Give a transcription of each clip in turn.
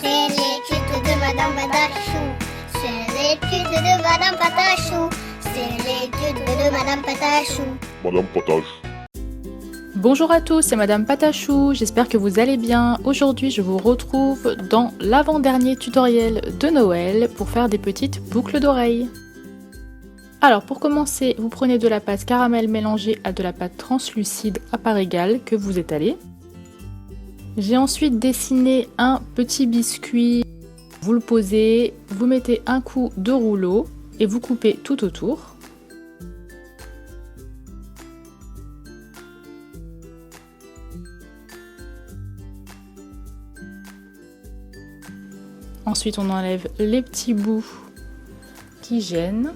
C'est l'étude de Madame Patachou. C'est l'étude de Madame Patachou. C'est l'étude de Madame Patachou. Madame Patache. Bonjour à tous, c'est Madame Patachou, j'espère que vous allez bien. Aujourd'hui, je vous retrouve dans l'avant-dernier tutoriel de Noël pour faire des petites boucles d'oreilles. Alors pour commencer, vous prenez de la pâte caramel mélangée à de la pâte translucide à part égale que vous étalez. J'ai ensuite dessiné un petit biscuit. Vous le posez, vous mettez un coup de rouleau et vous coupez tout autour. Ensuite, on enlève les petits bouts qui gênent.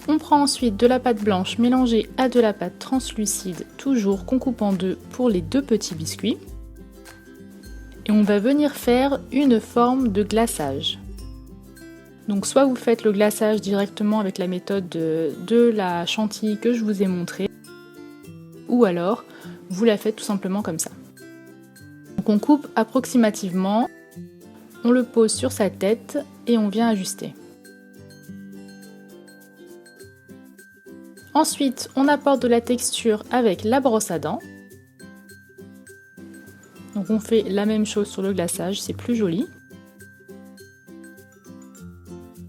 On prend ensuite de la pâte blanche mélangée à de la pâte translucide, toujours qu'on coupe en deux pour les deux petits biscuits. Et on va venir faire une forme de glaçage. Donc soit vous faites le glaçage directement avec la méthode de la chantilly que je vous ai montrée, ou alors vous la faites tout simplement comme ça. Donc on coupe approximativement, on le pose sur sa tête et on vient ajuster. Ensuite, on apporte de la texture avec la brosse à dents. Donc on fait la même chose sur le glaçage, c'est plus joli.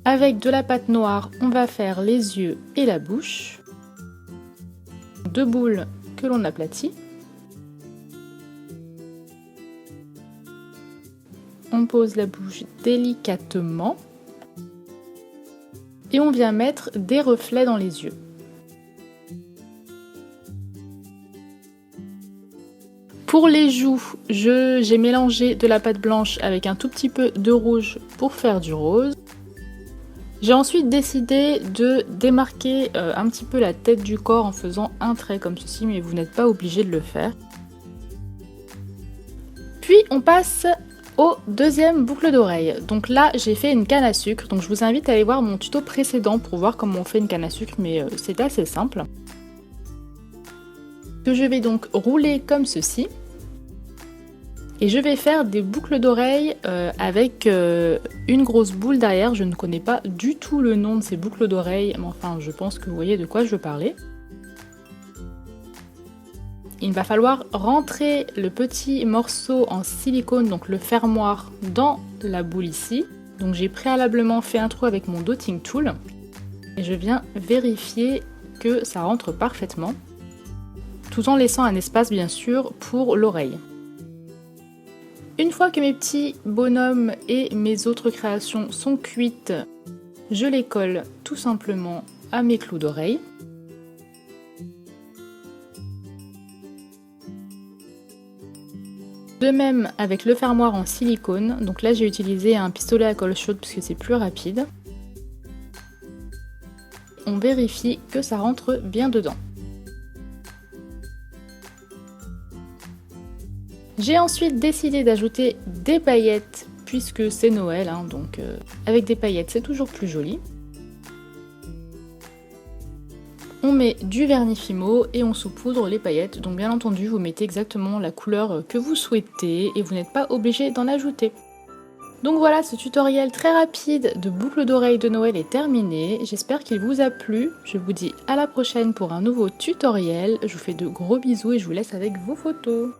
Avec de la pâte noire, on va faire les yeux et la bouche. Deux boules que l'on aplatit. On pose la bouche délicatement et on vient mettre des reflets dans les yeux. Pour les joues, j'ai mélangé de la pâte blanche avec un tout petit peu de rouge pour faire du rose. J'ai ensuite décidé de démarquer un petit peu la tête du corps en faisant un trait comme ceci, mais vous n'êtes pas obligé de le faire. Puis on passe au deuxième boucle d'oreille. Donc là j'ai fait une canne à sucre, donc je vous invite à aller voir mon tuto précédent pour voir comment on fait une canne à sucre, mais c'est assez simple. Que je vais donc rouler comme ceci. Et je vais faire des boucles d'oreilles avec une grosse boule derrière. Je ne connais pas du tout le nom de ces boucles d'oreilles, mais enfin je pense que vous voyez de quoi je veux parler. Il va falloir rentrer le petit morceau en silicone, donc le fermoir, dans la boule ici. Donc j'ai préalablement fait un trou avec mon dotting tool. Et je viens vérifier que ça rentre parfaitement. Tout en laissant un espace bien sûr pour l'oreille. Une fois que mes petits bonhommes et mes autres créations sont cuites, je les colle tout simplement à mes clous d'oreille. De même avec le fermoir en silicone, donc là j'ai utilisé un pistolet à colle chaude puisque c'est plus rapide. On vérifie que ça rentre bien dedans. J'ai ensuite décidé d'ajouter des paillettes puisque c'est Noël, hein, donc avec des paillettes c'est toujours plus joli. On met du vernis Fimo et on saupoudre les paillettes, donc bien entendu vous mettez exactement la couleur que vous souhaitez et vous n'êtes pas obligé d'en ajouter. Donc voilà, ce tutoriel très rapide de boucles d'oreilles de Noël est terminé, j'espère qu'il vous a plu. Je vous dis à la prochaine pour un nouveau tutoriel, je vous fais de gros bisous et je vous laisse avec vos photos.